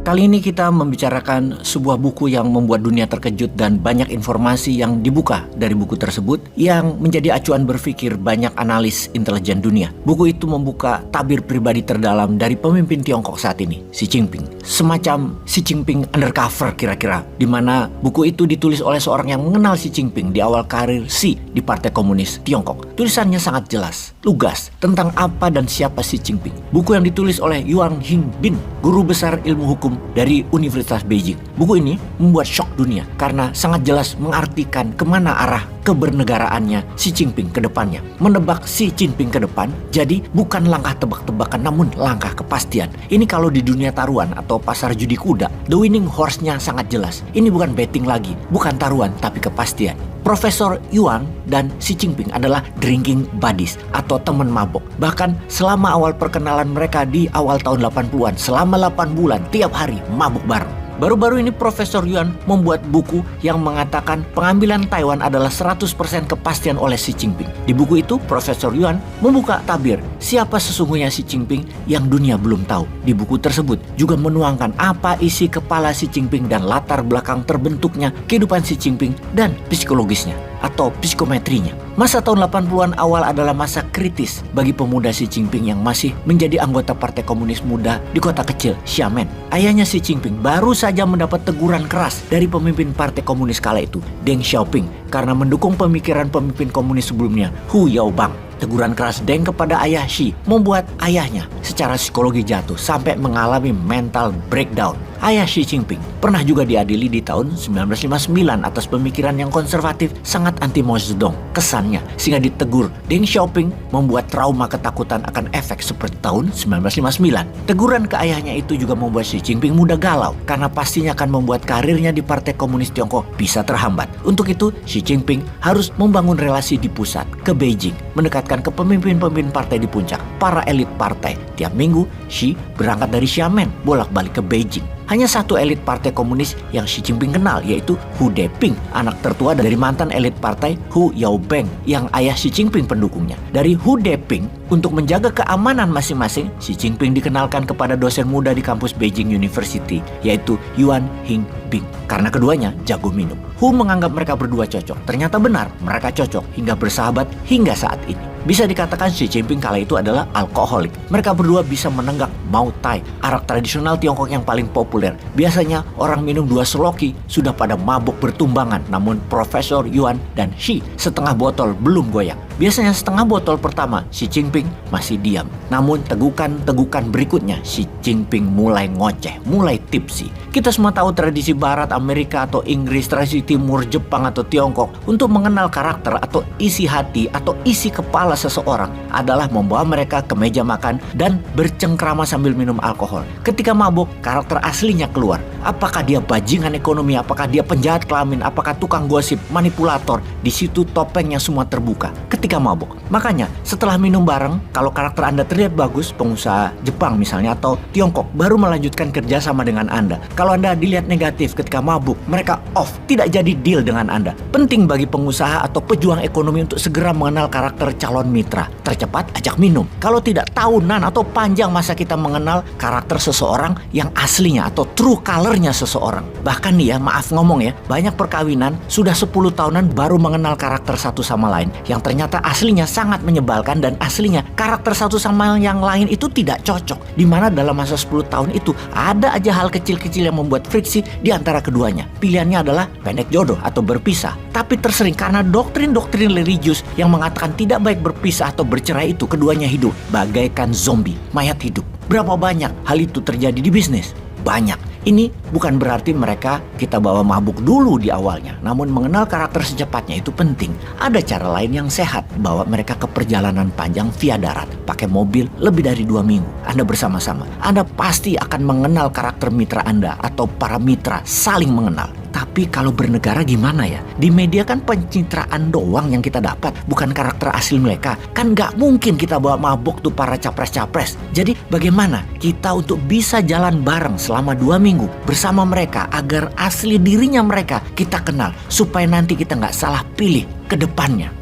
Kali ini kita membicarakan sebuah buku yang membuat dunia terkejut dan banyak informasi yang dibuka dari buku tersebut yang menjadi acuan berpikir banyak analis intelijen dunia. Buku itu membuka tabir pribadi terdalam dari pemimpin Tiongkok saat ini, Xi Jinping. Semacam Xi Jinping undercover kira-kira, di mana buku itu ditulis oleh seorang yang mengenal Xi Jinping di awal karir Xi di Partai Komunis Tiongkok. Tulisannya sangat jelas, lugas, tentang apa dan siapa Xi Jinping. Buku yang ditulis oleh Yuan Hingbin, guru besar ilmu hukum dari Universitas Beijing. Buku ini membuat shock dunia karena sangat jelas mengartikan kemana arah kebernegaraannya Xi Jinping ke depannya. Menebak Xi Jinping ke depan jadi bukan langkah tebak-tebakan namun langkah kepastian. Ini kalau di dunia taruhan atau pasar judi kuda, the winning horse-nya sangat jelas. Ini bukan betting lagi, bukan taruhan tapi kepastian. Profesor Yuan dan Xi Jinping adalah drinking buddies atau teman mabok. Bahkan selama awal perkenalan mereka di awal tahun 80-an, selama 8 bulan tiap hari mabuk bareng. Baru-baru ini Profesor Yuan membuat buku yang mengatakan pengambilan Taiwan adalah 100% kepastian oleh Xi Jinping. Di buku itu Profesor Yuan membuka tabir siapa sesungguhnya Xi Jinping yang dunia belum tahu. Di buku tersebut juga menuangkan apa isi kepala Xi Jinping dan latar belakang terbentuknya kehidupan Xi Jinping dan psikologisnya atau psikometrinya. Masa tahun 80-an awal adalah masa kritis bagi pemuda Xi Jinping yang masih menjadi anggota Partai Komunis Muda di kota kecil Xiamen. Ayahnya Xi Jinping baru saja mendapat teguran keras dari pemimpin Partai Komunis kala itu, Deng Xiaoping, karena mendukung pemikiran pemimpin komunis sebelumnya, Hu Yaobang. Teguran keras Deng kepada ayah Xi membuat ayahnya secara psikologi jatuh sampai mengalami mental breakdown. Ayah Xi Jinping pernah juga diadili di tahun 1959 atas pemikiran yang konservatif sangat anti Mao Zedong kesannya, sehingga ditegur. Deng Xiaoping membuat trauma ketakutan akan efek seperti tahun 1959. Teguran ke ayahnya itu juga membuat Xi Jinping mudah galau karena pastinya akan membuat karirnya di Partai Komunis Tiongkok bisa terhambat. Untuk itu Xi Jinping harus membangun relasi di pusat ke Beijing, mendekatkan ke pemimpin-pemimpin partai di puncak, para elit partai. Tiap minggu Xi berangkat dari Xiamen bolak-balik ke Beijing. Hanya satu elit partai komunis yang Xi Jinping kenal, yaitu Hu Deping, anak tertua dari mantan elit partai Hu Yaobang yang ayah Xi Jinping pendukungnya. Dari Hu Deping, untuk menjaga keamanan masing-masing, Xi Jinping dikenalkan kepada dosen muda di kampus Beijing University, yaitu Yuan Hingbin. Karena keduanya jago minum. Hu menganggap mereka berdua cocok. Ternyata benar, mereka cocok hingga bersahabat hingga saat ini. Bisa dikatakan Xi Jinping kala itu adalah alkoholik. Mereka berdua bisa menenggak Mao Tai, arak tradisional Tiongkok yang paling populer. Biasanya orang minum 2 seloki sudah pada mabuk bertumbangan. Namun Profesor Yuan dan Xi setengah botol belum goyang. Biasanya setengah botol pertama Xi Jinping masih diam. Namun tegukan-tegukan berikutnya Xi Jinping mulai ngoceh, mulai tipsi. Kita semua tahu tradisi Barat, Amerika atau Inggris, tradisi Timur, Jepang atau Tiongkok untuk mengenal karakter atau isi hati atau isi kepala seseorang adalah membawa mereka ke meja makan dan bercengkrama sambil minum alkohol. Ketika mabuk, karakter aslinya keluar. Apakah dia bajingan ekonomi, apakah dia penjahat kelamin, apakah tukang gosip, manipulator. Di situ topengnya semua terbuka ketika mabuk. Makanya setelah minum bareng, kalau karakter Anda terlihat bagus, pengusaha Jepang misalnya atau Tiongkok baru melanjutkan kerja sama dengan Anda. Kalau Anda dilihat negatif ketika mabuk, mereka off, tidak jadi deal dengan Anda. Penting bagi pengusaha atau pejuang ekonomi untuk segera mengenal karakter calon mitra. Tercepat ajak minum. Kalau tidak, tahunan atau panjang masa kita mengenal karakter seseorang yang aslinya atau true colornya seseorang. Bahkan nih ya, maaf ngomong ya, banyak perkawinan sudah 10 tahunan baru mengenal karakter satu sama lain yang ternyata aslinya sangat menyebalkan dan aslinya karakter satu sama yang lain itu tidak cocok. Dimana dalam masa 10 tahun itu ada aja hal kecil-kecil yang membuat friksi di antara keduanya. Pilihannya adalah pendek jodoh atau berpisah. Tapi tersering karena doktrin-doktrin religius yang mengatakan tidak baik berpisah atau bercerai itu, keduanya hidup bagaikan zombie, mayat hidup. Berapa banyak hal itu terjadi di bisnis? Banyak. Ini bukan berarti mereka kita bawa mabuk dulu di awalnya. Namun mengenal karakter secepatnya itu penting. Ada cara lain yang sehat. Bawa mereka ke perjalanan panjang via darat. Pakai mobil lebih dari 2 minggu. Anda bersama-sama. Anda pasti akan mengenal karakter mitra Anda atau para mitra saling mengenal. Tapi kalau bernegara gimana ya? Di media kan pencitraan doang yang kita dapat, bukan karakter asli mereka. Kan gak mungkin kita bawa mabuk tuh para capres-capres. Jadi bagaimana kita untuk bisa jalan bareng selama 2 minggu bersama mereka agar asli dirinya mereka kita kenal, supaya nanti kita gak salah pilih ke depannya.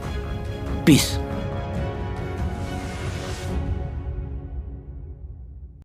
Peace.